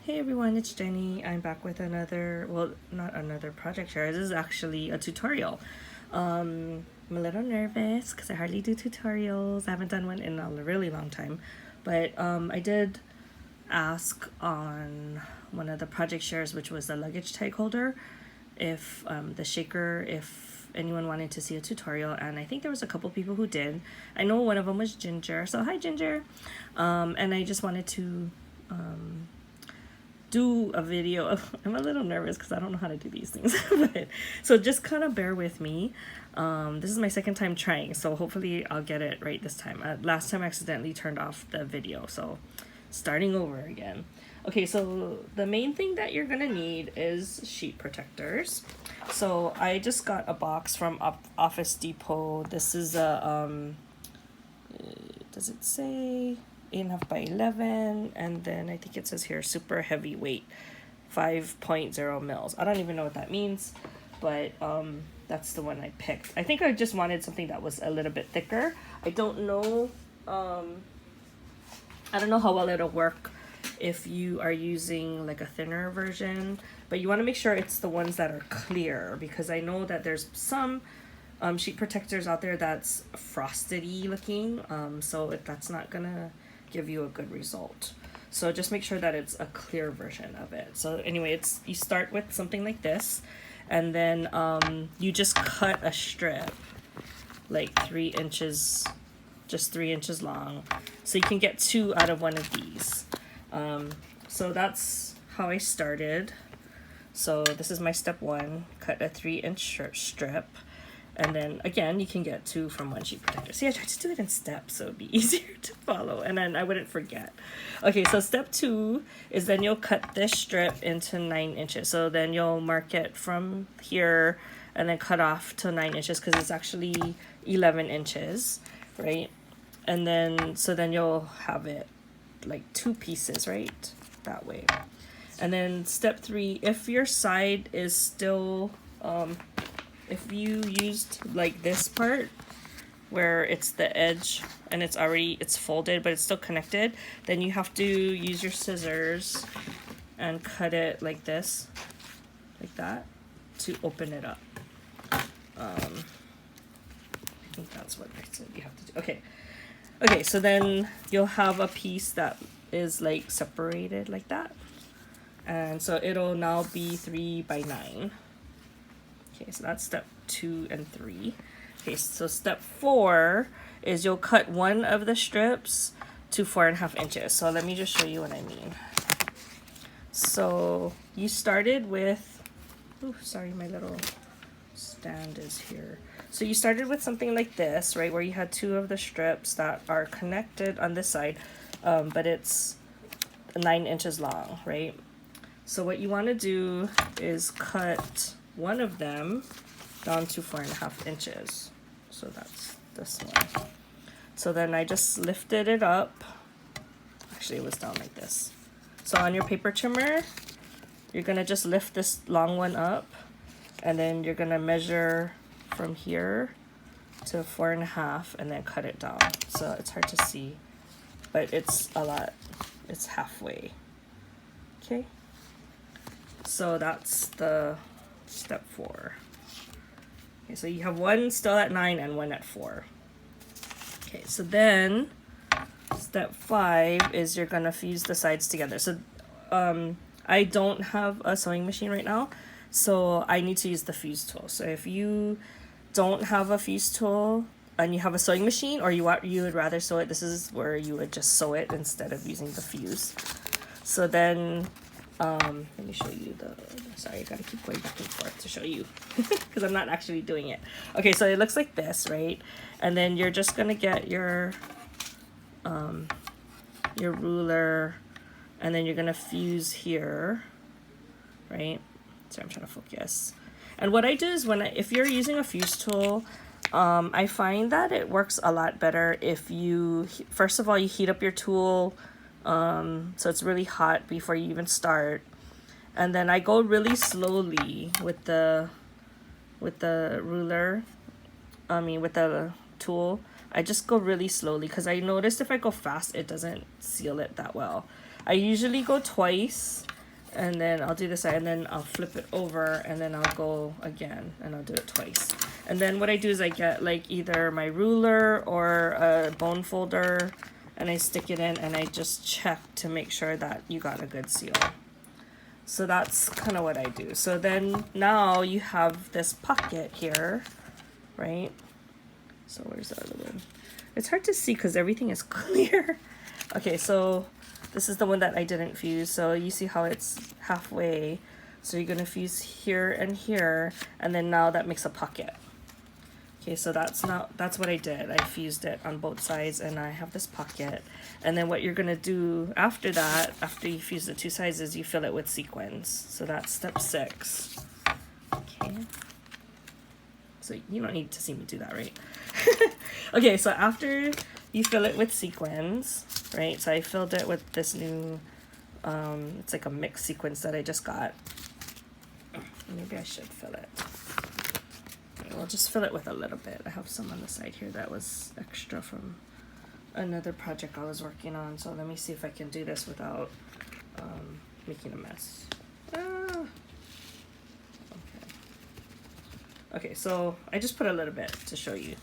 Hey everyone, it's Jenny. I'm back with another, well, not another project share. This is actually a tutorial. I'm a little nervous because I hardly do tutorials. I haven't done one in a really long time. But I did ask on one of the project shares, which was the luggage tag holder, if the shaker, if anyone wanted to see a tutorial. And I think there was a couple people who did. I know one of them was Ginger. So hi, Ginger. And I just wanted to do a video of, I'm a little nervous because I don't know how to do these things. But, so just kind of bear with me. This is my second time trying, so hopefully I'll get it right this time. Last time I accidentally turned off the video, so starting over again. Okay, so the main thing that you're gonna need is sheet protectors. So I just got a box from Office Depot. This is a, does it say 8.5 by 11, and then I think it says here super heavyweight 5.0 mils. I don't even know what that means, but that's the one I picked. I think I just wanted something that was a little bit thicker. I don't know how well it'll work if you are using like a thinner version, but you want to make sure it's the ones that are clear, because I know that there's some sheet protectors out there that's frosted-y looking, so that's not gonna give you a good result. So just make sure that it's a clear version of it. So anyway, you start with something like this, and then you just cut a strip like 3 inches, just 3 inches long, so you can get 2 out of one of these. So that's how I started. So this is my step 1, cut a 3-inch strip. And then again, you can get 2 from one sheet protector. See, I tried to do it in steps so it'd be easier to follow, and then I wouldn't forget. Okay, so step 2 is then you'll cut this strip into 9 inches. So then you'll mark it from here and then cut off to 9 inches, because it's actually 11 inches, right? And then, so then you'll have it like 2 pieces, right? That way. And then step 3, if your side is still, if you used like this part where it's the edge and it's folded but it's still connected, then you have to use your scissors and cut it like this, like that, to open it up. I think that's what I said you have to do. Okay, so then you'll have a piece that is like separated like that, and so it'll now be 3 by 9. Okay, so that's step 2 and 3. Okay, so step 4 is you'll cut one of the strips to 4.5 inches. So let me just show you what I mean. So you started with, oh, sorry, my little stand is here. So you started with something like this, right, where you had 2 of the strips that are connected on this side, but it's 9 inches long, right? So what you want to do is cut one of them down to 4.5 inches. So that's this one. So then I just lifted it up. Actually, it was down like this. So on your paper trimmer, you're gonna just lift this long one up, and then you're gonna measure from here to 4.5 and then cut it down. So it's hard to see, but it's a lot. It's halfway. Okay. So that's the step 4. Okay, so you have one still at 9 and one at 4. Okay, so then step 5 is you're gonna fuse the sides together. So I don't have a sewing machine right now, so I need to use the fuse tool. So if you don't have a fuse tool and you have a sewing machine, or you would rather sew it, this is where you would just sew it instead of using the fuse. So then let me show you sorry, I gotta keep going back and forth to show you because I'm not actually doing it. Okay, so it looks like this, right? And then you're just gonna get your ruler, and then you're gonna fuse here, right? So I'm trying to focus. And what I do is if you're using a fuse tool, I find that it works a lot better if you, first of all, you heat up your tool, so it's really hot before you even start. And then I go really slowly with the ruler, with the tool. I just go really slowly because I noticed if I go fast, it doesn't seal it that well. I usually go twice, and then I'll do this side, and then I'll flip it over, and then I'll go again, and I'll do it twice. And then what I do is I get like either my ruler or a bone folder, and I stick it in, and I just check to make sure that you got a good seal. So that's kind of what I do. So then now you have this pocket here, right? So where's the other one? It's hard to see because everything is clear. Okay, so this is the one that I didn't fuse. So you see how it's halfway. So you're gonna fuse here and here, and then now that makes a pocket. Okay, so that's what I did. I fused it on both sides, and I have this pocket. And then what you're gonna do after that, after you fuse the two sides, is you fill it with sequins. So that's step 6. Okay. So you don't need to see me do that, right? Okay, so after you fill it with sequins, right? So I filled it with this new, it's like a mixed sequins that I just got. Maybe I should fill it. I'll just fill it with a little bit. I have some on the side here that was extra from another project I was working on. So let me see if I can do this without making a mess. Okay. Okay, so I just put a little bit to show you.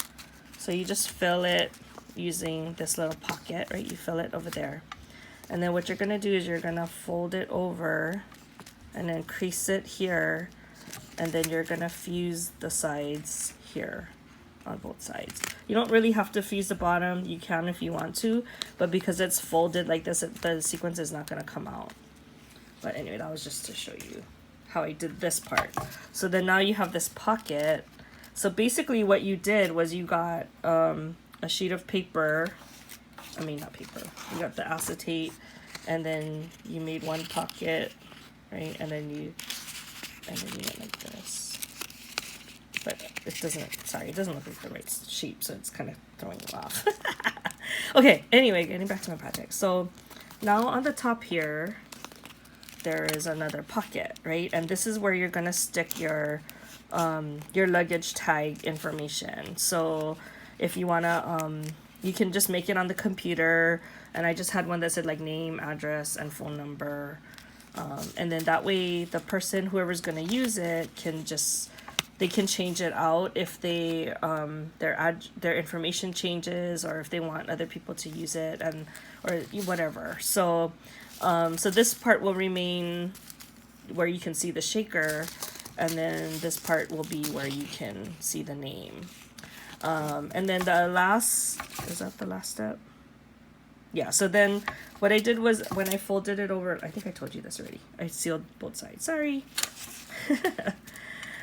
So you just fill it using this little pocket, right? You fill it over there. And then what you're gonna do is you're gonna fold it over and then crease it here. And then you're gonna fuse the sides here on both sides. You don't really have to fuse the bottom. You can if you want to, but because it's folded like this, the sequence is not gonna come out. But anyway, that was just to show you how I did this part. So then now you have this pocket. So basically what you did was you got a sheet of paper. I mean, not paper. You got the acetate, and then you made one pocket, right? And then you went like this. But it doesn't, sorry, it doesn't look like the right shape, so it's kind of throwing you off. Okay, anyway, getting back to my project. So now on the top here, there is another pocket, right? And this is where you're gonna stick your luggage tag information. So if you wanna, you can just make it on the computer, and I just had one that said like name, address, and phone number. And then that way the person, whoever's going to use it, can just, they can change it out if they their information changes, or if they want other people to use it, and or whatever. So so this part will remain where you can see the shaker, and then this part will be where you can see the name. And then the last, is that the last step? Yeah, so then what I did was when I folded it over, I think I told you this already. I sealed both sides. Sorry.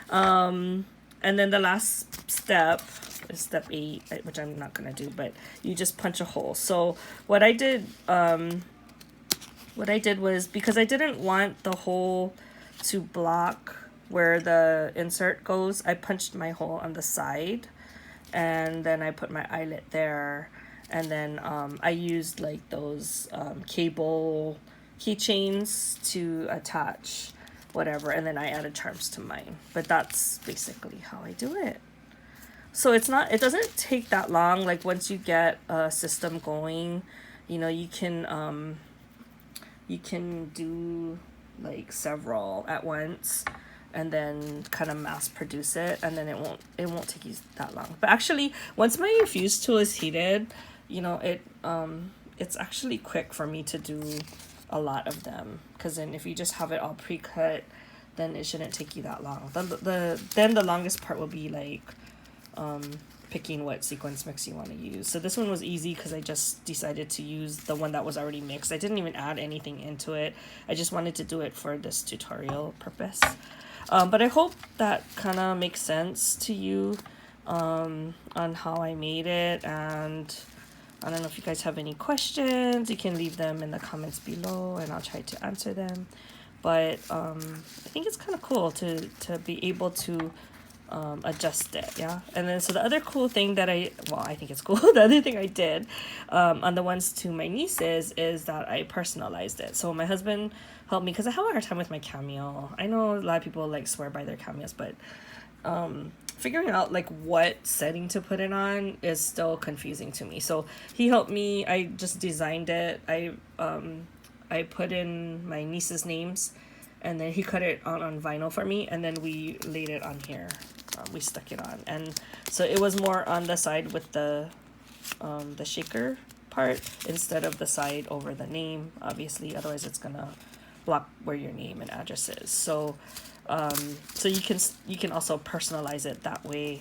And then the last step is step 8, which I'm not going to do, but you just punch a hole. So what I did was, because I didn't want the hole to block where the insert goes, I punched my hole on the side, and then I put my eyelet there. And then I used like those cable keychains to attach whatever, and then I added charms to mine. But that's basically how I do it. So it doesn't take that long. Like once you get a system going, you know, you can do like several at once, and then kind of mass produce it, and then it won't take you that long. But actually, once my fuse tool is heated, you know, it's actually quick for me to do a lot of them, because then if you just have it all pre-cut, then it shouldn't take you that long. Then the longest part will be like picking what sequence mix you want to use. So this one was easy because I just decided to use the one that was already mixed. I didn't even add anything into it. I just wanted to do it for this tutorial purpose. But I hope that kind of makes sense to you on how I made it. And I don't know if you guys have any questions. You can leave them in the comments below, and I'll try to answer them. But I think it's kind of cool to be able to adjust it, yeah. And then so the other cool thing that I think it's cool, the other thing I did on the ones to my nieces is that I personalized it. So my husband helped me because I have a hard time with my cameo. I know a lot of people like swear by their cameos, but figuring out like what setting to put it on is still confusing to me. So he helped me. I just designed it. I put in my niece's names, and then he cut it on vinyl for me, and then we laid it on here. We stuck it on, and so it was more on the side with the shaker part instead of the side over the name, obviously, otherwise it's gonna block where your name and address is. So so you can also personalize it that way,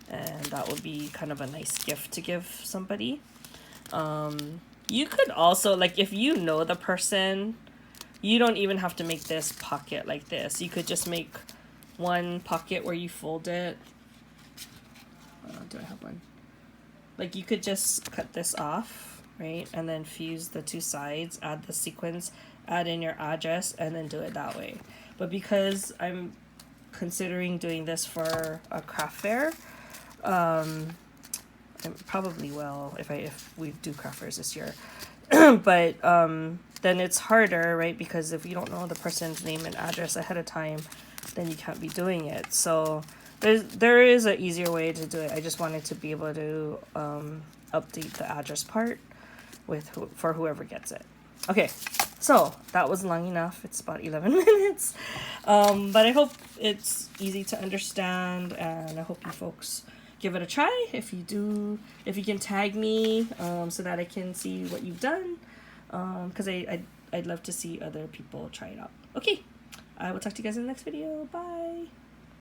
and that would be kind of a nice gift to give somebody. You could also, like, if you know the person, you don't even have to make this pocket like this. You could just make one pocket where you fold it. Do I have one? Like, you could just cut this off, right? And then fuse the two sides, add the sequins, add in your address, and then do it that way. But because I'm considering doing this for a craft fair, I probably will if we do craft fairs this year. But then it's harder, right? Because if you don't know the person's name and address ahead of time, then you can't be doing it. So there is an easier way to do it. I just wanted to be able to update the address part for whoever gets it. Okay, so that was long enough. It's about 11 minutes. But I hope it's easy to understand, and I hope you folks give it a try. If you do, if you can tag me so that I can see what you've done, because I'd love to see other people try it out. Okay, I will talk to you guys in the next video. Bye.